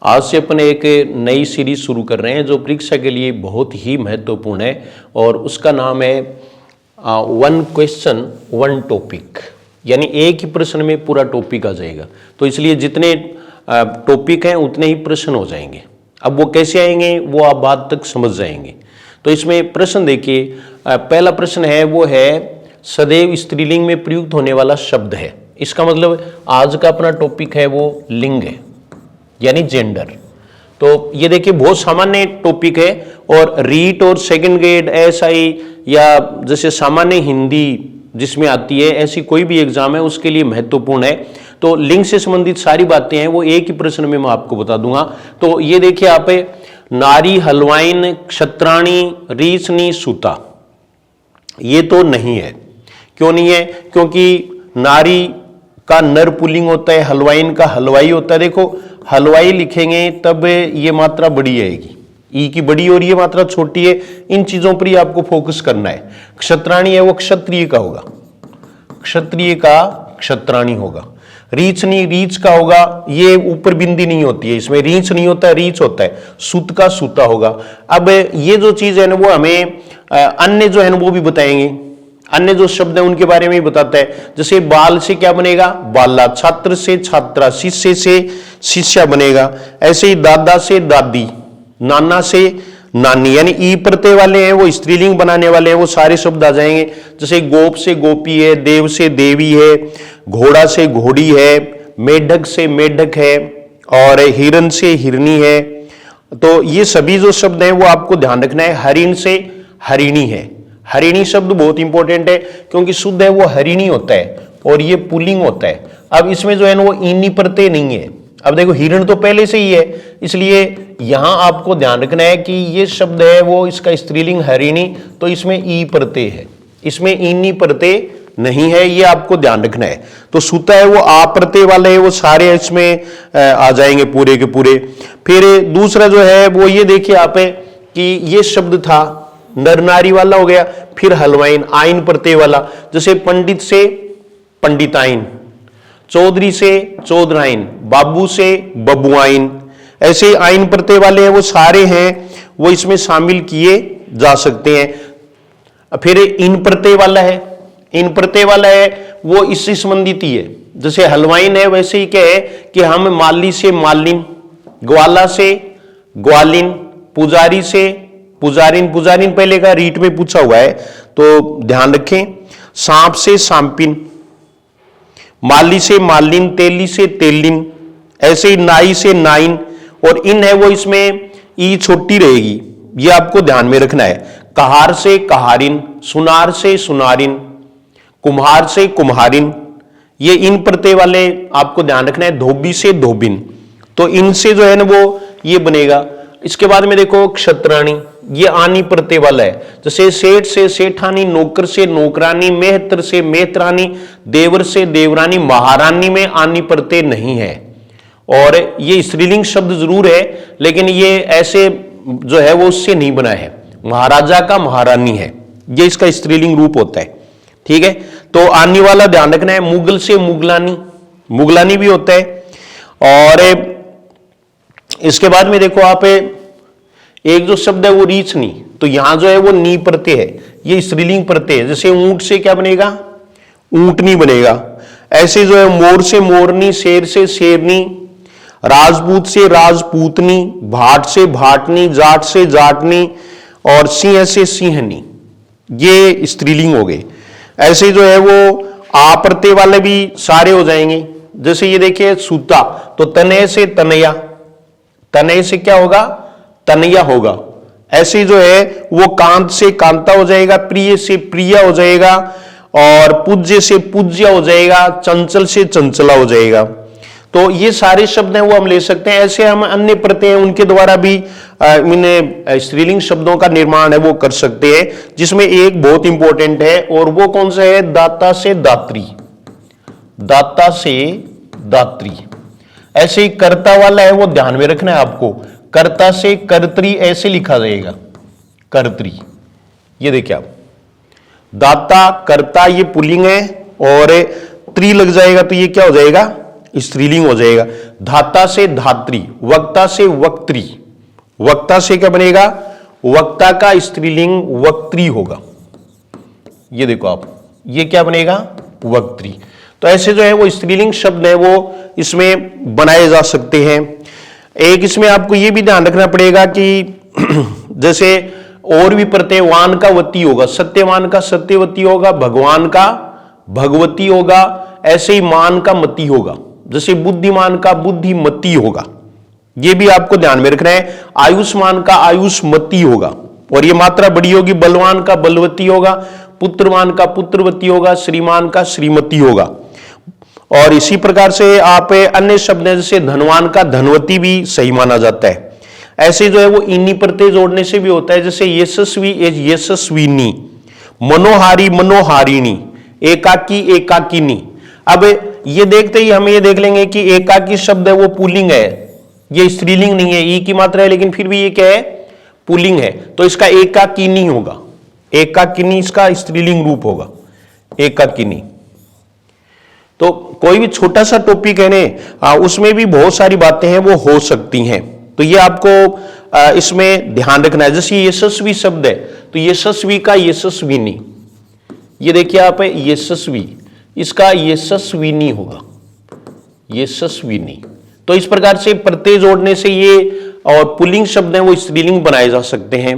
आज से अपन एक नई सीरीज शुरू कर रहे हैं जो परीक्षा के लिए बहुत ही महत्वपूर्ण है और उसका नाम है वन क्वेश्चन वन टॉपिक, यानी एक ही प्रश्न में पूरा टॉपिक आ जाएगा। तो इसलिए जितने टॉपिक हैं उतने ही प्रश्न हो जाएंगे। अब वो कैसे आएंगे वो आप बाद तक समझ जाएंगे। तो इसमें प्रश्न देखिए, पहला प्रश्न है वो है सदैव स्त्रीलिंग में प्रयुक्त होने वाला शब्द है। इसका मतलब आज का अपना टॉपिक है वो लिंग है, यानी जेंडर। तो ये देखिए बहुत सामान्य टॉपिक है और रीट और सेकंड ग्रेड एसआई या जैसे सामान्य हिंदी जिसमें आती है ऐसी कोई भी एग्जाम है उसके लिए महत्वपूर्ण है। तो लिंग से संबंधित सारी बातें हैं वो एक ही प्रश्न में मैं आपको बता दूंगा। तो ये देखिए आप, नारी, हलवाइन, क्षत्राणी, रीछनी, सूता, ये तो नहीं है। क्यों नहीं है? क्योंकि नारी का नर पुल्लिंग होता है, हलवाइन का हलवाई होता है। देखो हलवाई लिखेंगे तब ये मात्रा बड़ी आएगी, ई की बड़ी और ये मात्रा छोटी है। इन चीजों पर ही आपको फोकस करना है। क्षत्राणी है वो क्षत्रिय का होगा, क्षत्रिय का क्षत्राणी होगा। रीछनी रीछ का होगा, ये ऊपर बिंदी नहीं होती है, इसमें रीछ नहीं होता है, रीछ होता है। सूत का सूता होगा। अब ये जो चीज है ना वो हमें अन्य जो है ना वो भी बताएंगे, अन्य जो शब्द है उनके बारे में ही बताता है। जैसे बाल से क्या बनेगा? बाला, छात्र से छात्रा, शिष्य से शिष्या बनेगा। ऐसे ही दादा से दादी, नाना से नानी, यानी ई प्रत्यय वाले हैं वो स्त्रीलिंग बनाने वाले हैं, वो सारे शब्द आ जाएंगे। जैसे गोप से गोपी है, देव से देवी है, घोड़ा से घोड़ी है, मेढक से मेढक है और हिरन से हिरनी है। तो ये सभी जो शब्द हैं वो आपको ध्यान रखना है। हरिण से हरिणी है। हरिणी शब्द बहुत इंपॉर्टेंट है क्योंकि शुद्ध है वो हरिणी होता है और ये पुल्लिंग होता है। अब इसमें जो है ना वो ईनी प्रत्यय नहीं है। अब देखो हिरण तो पहले से ही है, इसलिए यहां आपको ध्यान रखना है कि ये शब्द है वो इसका स्त्रीलिंग हरिणी, तो इसमें ई प्रत्यय है, इसमें ईनी प्रत्यय नहीं है, ये आपको ध्यान रखना है। तो सूता है वो आ प्रत्यय वाले है, वो सारे इसमें आ जाएंगे पूरे के पूरे। फिर दूसरा जो है वो ये देखिए आप कि ये शब्द था नर नारी वाला हो गया। फिर हलवाइन आइन प्रत्यय वाला, जैसे पंडित से पंडिताइन, चौधरी से चौधराइन, बाबू से बबुआइन, ऐसे आइन प्रत्यय वाले हैं वो सारे हैं वो इसमें शामिल किए जा सकते हैं। फिर इन प्रत्यय वाला है, इन प्रत्यय वाला है वो इससे संबंधित ही है। जैसे हलवाइन है वैसे ही क्या है कि हम माली से मालिन, ग्वाला से ग्वालिन, पुजारी से पुजारिन, पुजारिन पहले का रीट में पूछा हुआ है तो ध्यान रखें। सांप से सांपिन, माली से मालिन, तेली से तेलिन, ऐसे ही नाई से नाइन, और इन है वो इसमें ई छोटी रहेगी, ये आपको ध्यान में रखना है। कहार से कहारिन, सुनार से सुनारिन, कुम्हार से कुम्हारिन, ये इन प्रत्यय वाले आपको ध्यान रखना है। धोबी से धोबिन, तो इनसे जो है ना वो ये बनेगा। इसके बाद में देखो क्षत्राणी, ये आनी प्रत्यय वाला है। जैसे सेठ से सेठानी, नौकर से नौकरानी, मेहतर से मेहतरानी, देवर से देवरानी, महारानी में आनी प्रत्यय नहीं है। और ये स्त्रीलिंग शब्द जरूर है लेकिन ये ऐसे जो है वो उससे नहीं बना है। महाराजा का महारानी है, ये इसका स्त्रीलिंग रूप होता है। ठीक है, तो आनी वाला ध्यान रखना है। मुगल से मुगलानी, मुगलानी भी होता है। और इसके बाद में देखो आप एक जो शब्द है वो रीछनी, तो यहां जो है वो नी प्रत्यय है, ये स्त्रीलिंग प्रत्यय है। जैसे ऊंट से क्या बनेगा? ऊंटनी बनेगा। ऐसे जो है मोर से मोरनी, शेर से शेरनी, राजपूत से राजपूतनी, भाट से भाटनी, जाट से जाटनी और सिंह से सिंहनी, ये स्त्रीलिंग हो गए। ऐसे जो है वो आ प्रत्यय वाले भी सारे हो जाएंगे। जैसे ये देखिए सूता, तो तनय से तनया, तनय से क्या होगा? तनया होगा। ऐसे जो है वो कांत से कांता हो जाएगा, प्रिय से प्रिया हो जाएगा और पूज्य से पूज्य हो जाएगा, चंचल से चंचला हो जाएगा। तो ये सारे शब्द हैं वो हम ले सकते हैं। ऐसे हम अन्य प्रत्यय उनके द्वारा भी इन स्त्रीलिंग शब्दों का निर्माण है वो कर सकते हैं, जिसमें एक बहुत इंपॉर्टेंट है और वो कौन सा है? दाता से दात्री, दाता से दात्री। ऐसे ही कर्ता वाला है वो ध्यान में रखना है आपको। कर्ता से कर्त्री ऐसे लिखा जाएगा, कर्त्री। ये देखिए आप, दाता कर्ता ये पुल्लिंग है और त्री लग जाएगा तो ये क्या हो जाएगा? स्त्रीलिंग हो जाएगा। धाता से धात्री, वक्ता से वक्त्री, वक्ता से क्या बनेगा, वक्ता का स्त्रीलिंग वक्त्री होगा। ये देखो आप, ये क्या बनेगा, वक्त्री। तो ऐसे जो है वो स्त्रीलिंग शब्द है वो इसमें बनाए जा सकते हैं। एक इसमें आपको ये भी ध्यान रखना पड़ेगा कि जैसे और भी प्रत्यय, वान का वती होगा, सत्यवान का सत्यवती होगा, भगवान का भगवती होगा, ऐसे ही मान का मती होगा, जैसे बुद्धिमान का बुद्धिमती होगा। ये भी आपको ध्यान में रखना है। आयुष्मान का आयुष्मती होगा, और ये मात्रा बड़ी होगी, बलवान का बलवती होगा, पुत्रवान का पुत्रवती होगा, श्रीमान का श्रीमती होगा। और इसी प्रकार से आप अन्य शब्द हैं, जैसे धनवान का धनवती भी सही माना जाता है। ऐसे जो है वो इन्हीं प्रत्यय जोड़ने से भी होता है, जैसे यशस्वी यशस्विनी, मनोहारी मनोहारिणी, एकाकी एकाकिनी। अब ये देखते ही हम ये देख लेंगे कि एकाकी शब्द है वो पुल्लिंग है, ये स्त्रीलिंग नहीं है, ई की मात्रा है, लेकिन फिर भी ये क्या है, पुल्लिंग है, तो इसका एकाकिनी होगा। एकाकिनी इसका स्त्रीलिंग रूप होगा, एकाकिनी। तो कोई भी छोटा सा टॉपिक है ना, उसमें भी बहुत सारी बातें हैं वो हो सकती हैं, तो ये आपको इसमें ध्यान रखना है। जैसे यशस्वी शब्द है, तो यशस्वी का यशस्विनी, ये देखिए आप, यशस्वी, इसका यशस्विनी होगा, यशस्विनी। तो इस प्रकार से प्रत्यय जोड़ने से ये और पुल्लिंग शब्द हैं वो स्त्रीलिंग बनाए जा सकते हैं।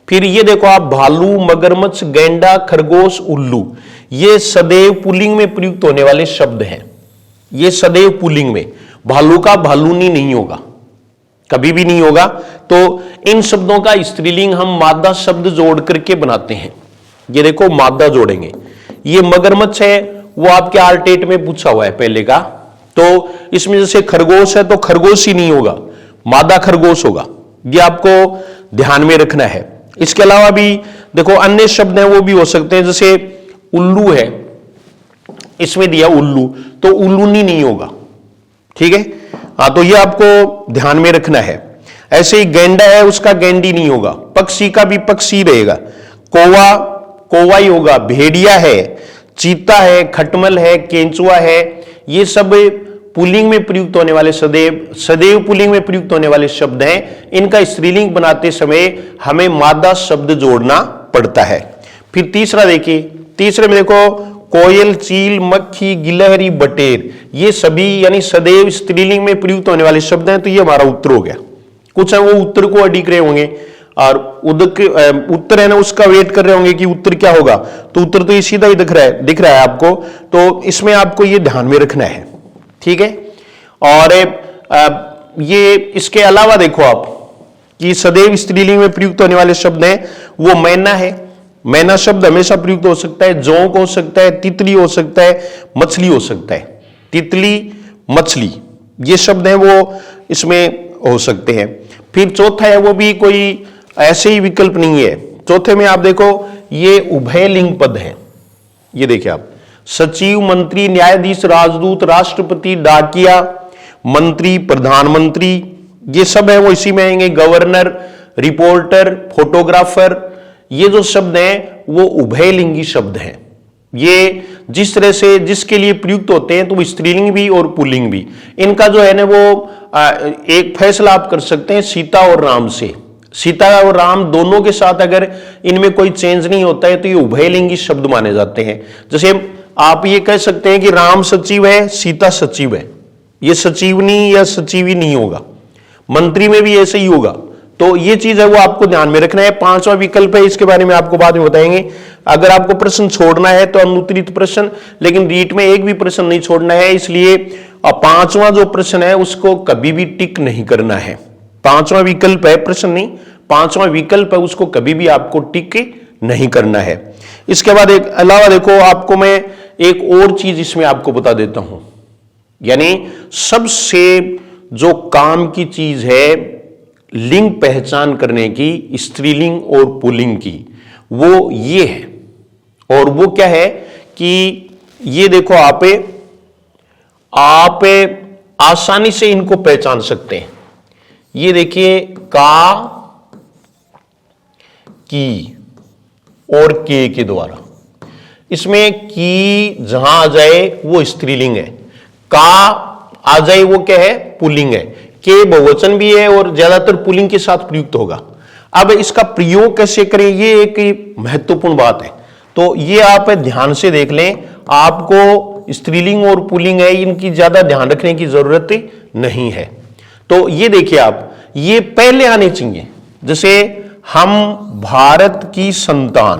फिर ये देखो आप, भालू, मगरमच्छ, गैंडा, खरगोश, उल्लू, ये सदैव पुल्लिंग में प्रयुक्त होने वाले शब्द हैं। ये सदैव पुल्लिंग में, भालू का भालूनी नहीं होगा, कभी भी नहीं होगा। तो इन शब्दों का स्त्रीलिंग हम मादा शब्द जोड़ करके बनाते हैं। ये देखो मादा जोड़ेंगे। ये मगरमच्छ है वो आपके आर्टेट में पूछा हुआ है पहले का, तो इसमें जैसे खरगोश है तो खरगोश ही नहीं होगा, मादा खरगोश होगा। ये आपको ध्यान में रखना है। इसके अलावा भी देखो अन्य शब्द हैं वो भी हो सकते हैं, जैसे उल्लू है, इसमें दिया उल्लू, तो उल्लूनी नहीं होगा, ठीक है। हाँ, तो ये आपको ध्यान में रखना है। ऐसे ही गेंडा है, उसका गेंडी नहीं होगा, पक्षी का भी पक्षी रहेगा, कौवा कौवा ही होगा, भेड़िया है, चीता है, खटमल है, केंचुआ है, ये सब पुल्लिंग में प्रयुक्त होने वाले सदैव पुल्लिंग में प्रयुक्त होने वाले शब्द हैं। इनका स्त्रीलिंग बनाते समय हमें मादा शब्द जोड़ना पड़ता है। फिर तीसरा देखिए, तीसरे में देखो कोयल, चील, मक्खी, गिलहरी, बटेर, ये सभी यानी सदैव स्त्रीलिंग में प्रयुक्त होने वाले शब्द हैं। तो ये हमारा उत्तर हो गया। कुछ है वो उत्तर को अडिक रहे होंगे और उत्तर है ना उसका वेट कर रहे होंगे कि उत्तर क्या होगा, तो उत्तर तो ये सीधा ही दिख रहा है आपको। तो इसमें आपको ये ध्यान में रखना है, ठीक है। और ये इसके अलावा देखो आप कि सदैव स्त्रीलिंग में प्रयुक्त होने वाले शब्द हैं वो मैना है। मैना शब्द हमेशा प्रयुक्त हो सकता है, जोंक हो सकता है, तितली हो सकता है, मछली हो सकता है। तितली, मछली, ये शब्द हैं वो इसमें हो सकते हैं। फिर चौथा है वो भी कोई ऐसे ही विकल्प नहीं है। चौथे में आप देखो ये उभय लिंग पद है। ये देखिए आप, सचिव, मंत्री, न्यायाधीश, राजदूत, राष्ट्रपति, डाकिया, मंत्री, प्रधानमंत्री, ये सब है वो इसी में आएंगे। गवर्नर, रिपोर्टर, फोटोग्राफर, ये जो शब्द हैं वो उभयलिंगी शब्द हैं। ये जिस तरह से जिसके लिए प्रयुक्त होते हैं तो वो स्त्रीलिंग भी और पुल्लिंग भी। इनका जो है ना वो एक फैसला आप कर सकते हैं सीता और राम से। सीता और राम दोनों के साथ अगर इनमें कोई चेंज नहीं होता है तो ये उभयलिंगी शब्द माने जाते हैं। जैसे आप ये कह सकते हैं कि राम सचिव है, सीता सचिव है, ये सचिवनी या सचिवी नहीं होगा। मंत्री में भी ऐसे ही होगा। तो ये चीज है वो आपको ध्यान में रखना है। पांचवा विकल्प है, इसके बारे में आपको बाद में बताएंगे। अगर आपको प्रश्न छोड़ना है तो अनुत्तरित प्रश्न, लेकिन रीट में एक भी प्रश्न नहीं छोड़ना है, इसलिए पांचवा जो प्रश्न है उसको कभी भी टिक नहीं करना है। पांचवा विकल्प है, प्रश्न नहीं, पांचवा विकल्प है, उसको कभी भी आपको टिक नहीं करना है। इसके बाद एक अलावा देखो आपको मैं एक और चीज इसमें आपको बता देता हूं, यानी सबसे जो काम की चीज है लिंग पहचान करने की, स्त्रीलिंग और पुल्लिंग की, वो ये है। और वो क्या है कि ये देखो आप आसानी से इनको पहचान सकते हैं। ये देखिए का, की और के द्वारा, इसमें की जहां आ जाए वो स्त्रीलिंग है। का आ जाए वो क्या है, पुल्लिंग है। के बहुवचन भी है और ज्यादातर पुल्लिंग के साथ प्रयुक्त होगा। अब इसका प्रयोग कैसे करें, ये एक महत्वपूर्ण बात है। तो ये आप ध्यान से देख लें, आपको स्त्रीलिंग और पुल्लिंग है इनकी ज्यादा ध्यान रखने की जरूरत नहीं है। तो ये देखिए आप, ये पहले आने चाहिए। जैसे हम भारत की संतान,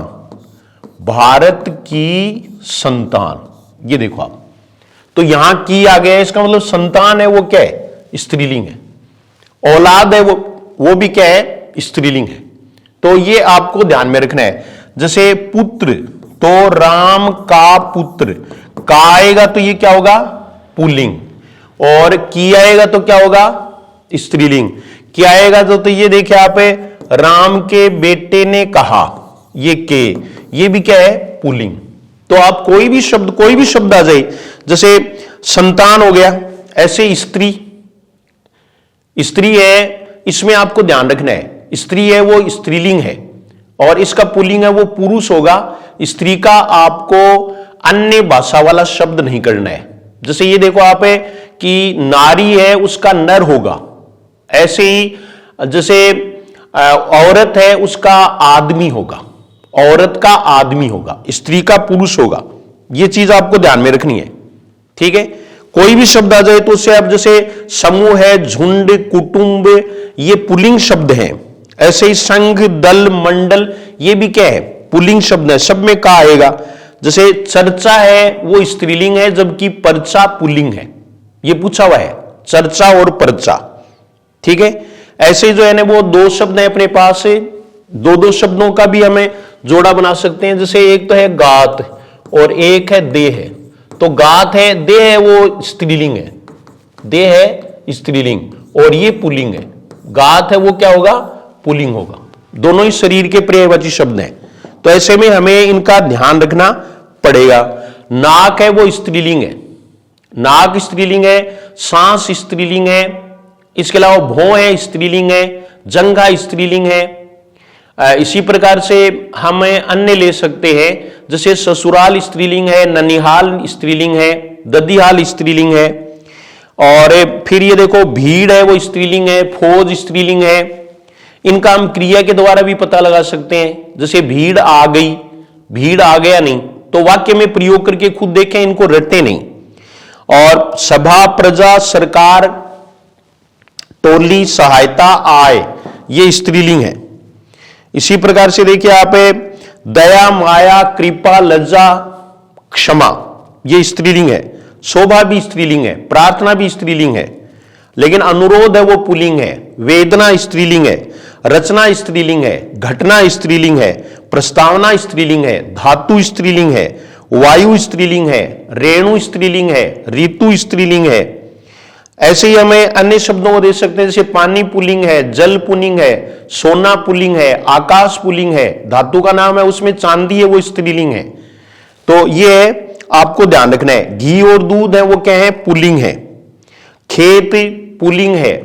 भारत की संतान, ये देखो आप, तो यहां की आ गया है, इसका मतलब संतान है वो क्या है, स्त्रीलिंग है। औलाद है वो भी क्या है, स्त्रीलिंग है। तो ये आपको ध्यान में रखना है। जैसे पुत्र, तो राम का पुत्र, का आएगा तो ये क्या होगा, पुल्लिंग, और की आएगा तो क्या होगा, स्त्रीलिंग। क्या आएगा तो ये देखिए आप, राम के बेटे ने कहा, ये के, ये भी क्या है, पुल्लिंग। तो आप कोई भी शब्द आ जाए, जैसे संतान हो गया, ऐसे स्त्री, स्त्री है, इसमें आपको ध्यान रखना है, स्त्री है वो स्त्रीलिंग है, और इसका पुल्लिंग है वो पुरुष होगा। स्त्री का आपको अन्य भाषा वाला शब्द नहीं करना है। जैसे ये देखो आप कि नारी है उसका नर होगा, ऐसे ही जैसे औरत है उसका आदमी होगा, औरत का आदमी होगा, स्त्री का पुरुष होगा। ये चीज आपको ध्यान में रखनी है, ठीक है। कोई भी शब्द आ जाए तो उससे आप, जैसे समूह है, झुंड, कुटुंब, ये पुल्लिंग शब्द हैं। ऐसे ही संघ, दल, मंडल, ये भी क्या है, पुल्लिंग शब्द है, सब में का आएगा। जैसे चर्चा है वो स्त्रीलिंग है, जबकि पर्चा पुल्लिंग है। ये पूछा हुआ है, चर्चा और पर्चा, ठीक है। ऐसे जो है ना वो दो शब्द है अपने पास, दो शब्दों का भी हमें जोड़ा बना सकते हैं। जैसे एक तो है गात और एक है देह है। तो गात है, देह है वो स्त्रीलिंग है, देह है स्त्रीलिंग, और ये पुल्लिंग है। गात है वो क्या होगा, पुल्लिंग होगा। दोनों ही शरीर के पर्यायवाची शब्द हैं। तो ऐसे में हमें इनका ध्यान रखना पड़ेगा। नाक है वो स्त्रीलिंग है, नाक स्त्रीलिंग है। सांस स्त्रीलिंग है। इसके अलावा भौं है स्त्रीलिंग है, जंघा स्त्रीलिंग है। इसी प्रकार से हम अन्य ले सकते हैं, जैसे ससुराल स्त्रीलिंग है, ननिहाल स्त्रीलिंग है, ददीहाल स्त्रीलिंग है। और फिर ये देखो भीड़ है वो स्त्रीलिंग है, फौज स्त्रीलिंग है। इनका हम क्रिया के द्वारा भी पता लगा सकते हैं। जैसे भीड़ आ गई, भीड़ आ गया नहीं, तो वाक्य में प्रयोग करके खुद देखें, इनको रटे नहीं। और सभा, प्रजा, सरकार, टोली, सहायता, आय, ये स्त्रीलिंग है। इसी प्रकार से देखिए आप, दया, माया, कृपा, लज्जा, क्षमा, ये स्त्रीलिंग है। शोभा भी स्त्रीलिंग है, प्रार्थना भी स्त्रीलिंग है, लेकिन अनुरोध है वो पुल्लिंग है। वेदना स्त्रीलिंग है, रचना स्त्रीलिंग है, घटना स्त्रीलिंग है, प्रस्तावना स्त्रीलिंग है, धातु स्त्रीलिंग है, वायु स्त्रीलिंग है, रेणु स्त्रीलिंग है, ऋतु स्त्रीलिंग है। ऐसे ही हमें अन्य शब्दों को दे सकते हैं, जैसे पानी पुल्लिंग है, जल पुल्लिंग है, सोना पुल्लिंग है, आकाश पुल्लिंग है, धातु का नाम है उसमें चांदी है वो स्त्रीलिंग है। तो ये आपको ध्यान रखना है। घी और दूध है वो क्या है, पुल्लिंग है। खेत पुल्लिंग है,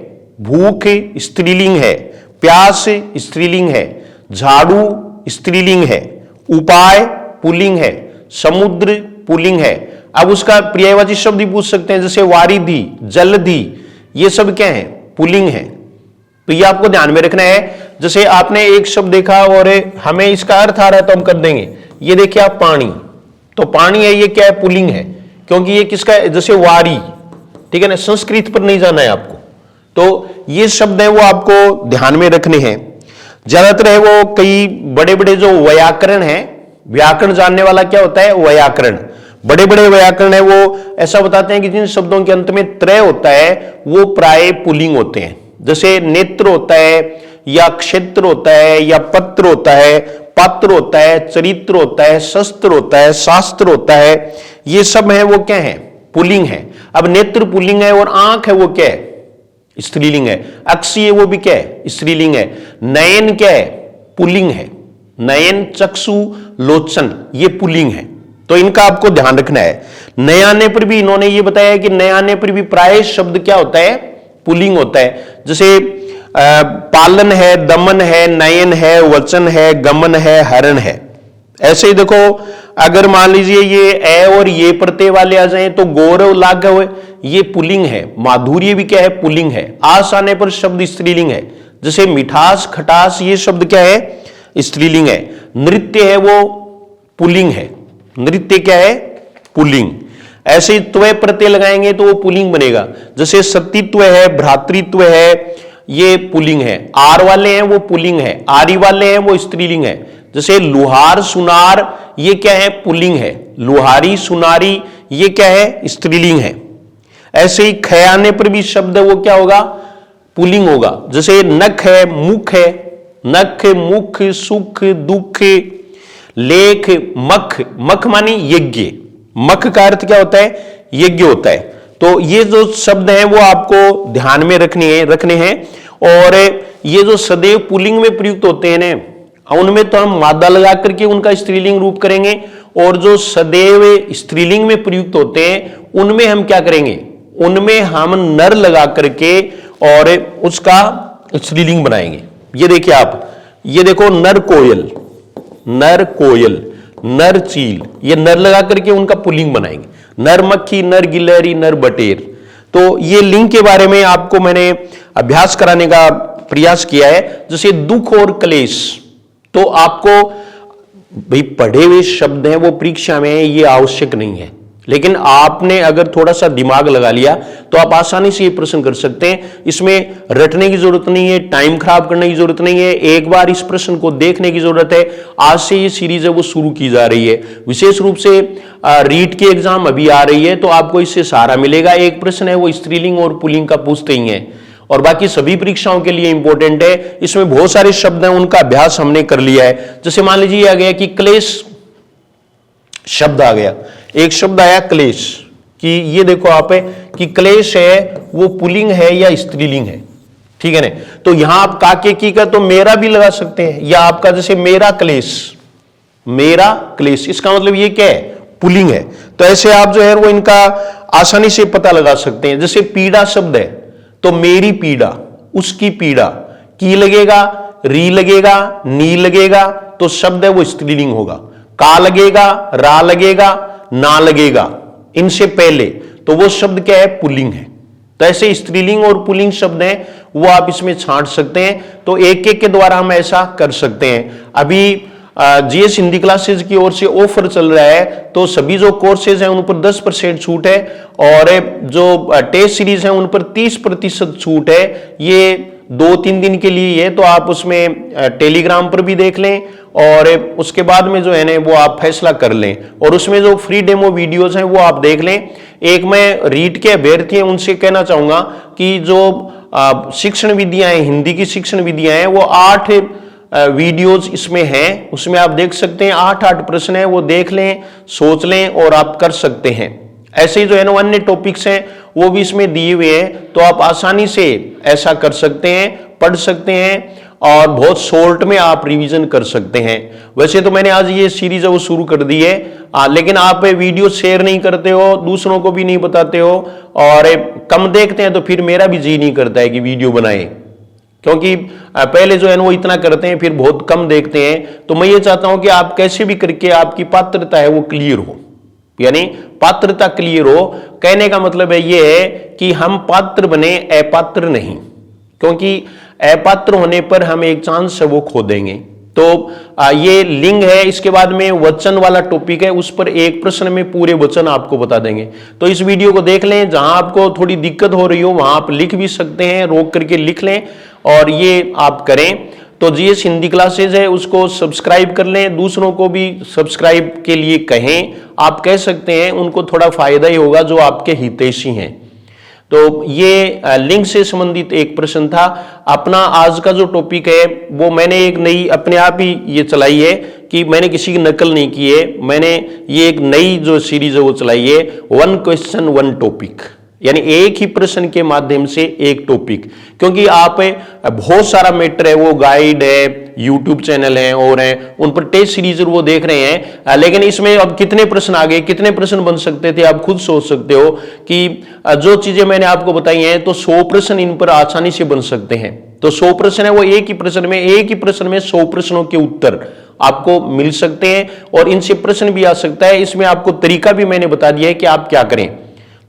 भूख स्त्रीलिंग है, प्यास स्त्रीलिंग है, झाड़ू स्त्रीलिंग है, उपाय पुल्लिंग है, समुद्र पुल्लिंग है। अब उसका पर्यायवाची शब्द भी पूछ सकते हैं, जैसे वारिधि, जलधि, ये सब क्या है, पुल्लिंग है। तो ये आपको ध्यान में रखना है। जैसे आपने एक शब्द देखा और हमें इसका अर्थ आ रहा है तो हम कर देंगे। ये देखिए आप, पानी, तो पानी है, ये क्या है, पुल्लिंग है, क्योंकि ये किसका है, जैसे वारी, ठीक है ना, संस्कृत पर नहीं जाना है आपको। तो ये शब्द है वो आपको ध्यान में रखने हैं। ज्यादातर है वो कई बड़े बड़े जो व्याकरण है, व्याकरण जानने वाला क्या होता है, व्याकरण, बड़े बड़े व्याकरण है वो ऐसा बताते हैं कि जिन शब्दों के अंत में त्रय होता है वो प्राय पुल्लिंग होते हैं। जैसे नेत्र होता है, या क्षेत्र होता है, या पत्र होता है, पात्र होता है, चरित्र होता है, शस्त्र होता है, शास्त्र होता है, ये सब है वो क्या है, पुल्लिंग है। अब नेत्र पुल्लिंग है और आंख है वो क्या है, स्त्रीलिंग है। अक्षी है वो भी क्या है, स्त्रीलिंग है। नयन क्या है, पुल्लिंग है। नयन, चक्षु, लोचन, ये पुल्लिंग है। तो इनका आपको ध्यान रखना है। नए आने पर भी इन्होंने ये बताया कि नए आने पर भी प्राय शब्द क्या होता है, पुल्लिंग होता है। जैसे पालन है, दमन है, नयन है, वचन है, गमन है, हरण है। ऐसे ही देखो, अगर मान लीजिए ये ए और ये प्रत्यय वाले आ जाए तो गौरव, लाघव, ये पुल्लिंग है, माधुर्य भी क्या है, पुल्लिंग है। आस आने पर शब्द स्त्रीलिंग है, जैसे मिठास, खटास, ये शब्द क्या है, स्त्रीलिंग है। नृत्य है वो पुल्लिंग है, नृत्य क्या है, पुल्लिंग। ऐसे ही त्व प्रत्यय लगाएंगे तो वो पुल्लिंग बनेगा, जैसे सतीत्व है, भ्रातृत्व है, ये पुल्लिंग है। आर वाले हैं वो पुल्लिंग है, आरी वाले हैं वो स्त्रीलिंग है। जैसे लुहार, सुनार, ये क्या है, पुल्लिंग है। लुहारी, सुनारी, ये क्या है, स्त्रीलिंग है। ऐसे ही ख आने पर भी शब्द वो क्या होगा, पुल्लिंग होगा। जैसे नख है, मुख है, नख, मुख, सुख, दुख, लेख, मख, मख मानी यज्ञ, मख का अर्थ क्या होता है, यज्ञ होता है। तो ये जो शब्द हैं वो आपको ध्यान में रखने हैं। और ये जो सदैव पुल्लिंग में प्रयुक्त होते हैं ना, उनमें तो हम मादा लगा करके उनका स्त्रीलिंग रूप करेंगे, और जो सदैव स्त्रीलिंग में प्रयुक्त होते हैं उनमें हम क्या करेंगे, उनमें हम नर लगा करके और उसका स्त्रीलिंग बनाएंगे। ये देखिए आप, ये देखो नर कोयल, नर कोयल, नर चील, ये नर लगा करके उनका पुल्लिंग बनाएंगे। नर मक्खी, नर गिलहरी, नर बटेर। तो ये लिंग के बारे में आपको मैंने अभ्यास कराने का प्रयास किया है। जैसे दुख और क्लेश, तो आपको भाई पढ़े हुए शब्द हैं वो परीक्षा में ये आवश्यक नहीं है, लेकिन आपने अगर थोड़ा सा दिमाग लगा लिया तो आप आसानी से ये प्रश्न कर सकते हैं। इसमें रटने की जरूरत नहीं है, टाइम खराब करने की जरूरत नहीं है, एक बार इस प्रश्न को देखने की जरूरत है। आज से ये सीरीज है वो शुरू की जा रही है। विशेष रूप से रीट की एग्जाम अभी आ रही है, तो आपको इससे सहारा मिलेगा। एक प्रश्न है वो स्त्रीलिंग और पुल्लिंग का पूछते ही है, और बाकी सभी परीक्षाओं के लिए इंपॉर्टेंट है। इसमें बहुत सारे शब्द हैं, उनका अभ्यास हमने कर लिया है। जैसे मान लीजिए आ गया कि क्लेश शब्द आ गया, एक शब्द आया क्लेश, कि ये देखो आप है कि क्लेश है वो पुल्लिंग है या स्त्रीलिंग है, ठीक है ना। तो यहां आप काके की का तो मेरा भी लगा सकते हैं, या आपका जैसे मेरा क्लेश, मेरा क्लेश, इसका मतलब ये क्या है, पुल्लिंग है। तो ऐसे आप जो है वो इनका आसानी से पता लगा सकते हैं। जैसे पीड़ा शब्द है तो मेरी पीड़ा, उसकी पीड़ा, की लगेगा, री लगेगा, नी लगेगा, तो शब्द है वो स्त्रीलिंग होगा। का लगेगा, रा लगेगा, ना लगेगा, इनसे पहले, तो वो शब्द क्या है, पुल्लिंग है। तो ऐसे स्त्रीलिंग और पुल्लिंग शब्द हैं वो आप इसमें छांट सकते हैं। तो एक एक के द्वारा हम ऐसा कर सकते हैं। अभी जीएस हिंदी क्लासेज की ओर से ऑफर चल रहा है, तो सभी जो कोर्सेज हैं उन पर 10% छूट है, और जो टेस्ट सीरीज हैं उन पर 30% छूट है। ये 2-3 दिन के लिए है, तो आप उसमें टेलीग्राम पर भी देख लें, और उसके बाद में जो है ना वो आप फैसला कर लें, और उसमें जो फ्री डेमो वीडियोस हैं वो आप देख लें। एक मैं रीट के अभ्यर्थी हैं उनसे कहना चाहूंगा कि जो शिक्षण विधियां हैं, हिंदी की शिक्षण विधियां हैं, वो 8 वीडियोज इसमें हैं, उसमें आप देख सकते हैं। 8 प्रश्न है, वो देख लें, सोच लें और आप कर सकते हैं। ऐसे ही जो है ना अन्य टॉपिक्स हैं वो भी इसमें दिए हुए हैं, तो आप आसानी से ऐसा कर सकते हैं, पढ़ सकते हैं, और बहुत शॉर्ट में आप रिवीजन कर सकते हैं। वैसे तो मैंने आज ये सीरीज है वो शुरू कर दी है, लेकिन आप वीडियो शेयर नहीं करते हो, दूसरों को भी नहीं बताते हो, और कम देखते हैं, तो फिर मेरा भी जी नहीं करता है कि वीडियो बनाए, क्योंकि पहले जो है वो इतना करते हैं, फिर बहुत कम देखते हैं। तो मैं ये चाहता हूं कि आप कैसे भी करके आपकी पात्रता है वो क्लियर हो, यानी पात्रता क्लियर हो। कहने का मतलब है ये है कि हम पात्र बने, अपात्र नहीं, क्योंकि अपात्र होने पर हम एक चांस है वो खो देंगे। तो ये लिंग है, इसके बाद में वचन वाला टॉपिक है, उस पर एक प्रश्न में पूरे वचन आपको बता देंगे। तो इस वीडियो को देख लें, जहां आपको थोड़ी दिक्कत हो रही हो वहां आप लिख भी सकते हैं, रोक करके लिख लें, और ये आप करें। तो जीएस हिंदी क्लासेज है उसको सब्सक्राइब कर लें, दूसरों को भी सब्सक्राइब के लिए कहें, आप कह सकते हैं, उनको थोड़ा फायदा ही होगा जो आपके हितैषी हैं। तो ये लिंग से संबंधित एक प्रश्न था। अपना आज का जो टॉपिक है वो मैंने एक नई अपने आप ही ये चलाई है, कि मैंने किसी की नकल नहीं की है, मैंने ये एक नई जो सीरीज है वो चलाई है, 1 क्वेश्चन 1 टॉपिक, यानी एक ही प्रश्न के माध्यम से एक टॉपिक। क्योंकि आप बहुत सारा मैटर है वो गाइड है, यूट्यूब चैनल है और हैं, उन पर टेस्ट सीरीज वो देख रहे हैं, लेकिन इसमें अब कितने प्रश्न आ गए, कितने प्रश्न बन सकते थे, आप खुद सोच सकते हो कि जो चीजें मैंने आपको बताई हैं, तो 100 प्रश्न इन पर आसानी से बन सकते हैं। तो 100 प्रश्न है वो एक ही प्रश्न में 100 प्रश्नों के उत्तर आपको मिल सकते हैं, और इनसे प्रश्न भी आ सकता है। इसमें आपको तरीका भी मैंने बता दिया है कि आप क्या करें।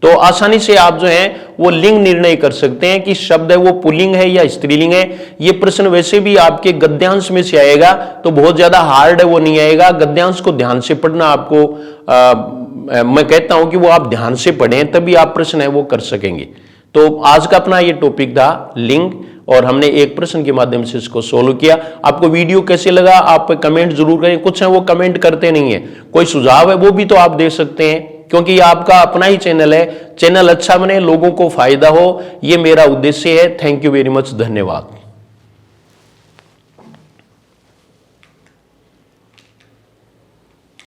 तो आसानी से आप जो है वो लिंग निर्णय कर सकते हैं कि शब्द है वो पुल्लिंग है या स्त्रीलिंग है। ये प्रश्न वैसे भी आपके गद्यांश में से आएगा, तो बहुत ज्यादा हार्ड है वो नहीं आएगा। गद्यांश को ध्यान से पढ़ना आपको मैं कहता हूं कि वो आप ध्यान से पढ़ें, तभी आप प्रश्न है वो कर सकेंगे। तो आज का अपना ये टॉपिक था लिंग, और हमने एक प्रश्न के माध्यम से इसको सोल्व किया। आपको वीडियो कैसे लगा आप कमेंट जरूर करें। कुछ है वो कमेंट करते नहीं है, कोई सुझाव है वो भी तो आप दे सकते हैं, क्योंकि ये आपका अपना ही चैनल है। चैनल अच्छा बने, लोगों को फायदा हो, ये मेरा उद्देश्य है। थैंक यू वेरी मच, धन्यवाद।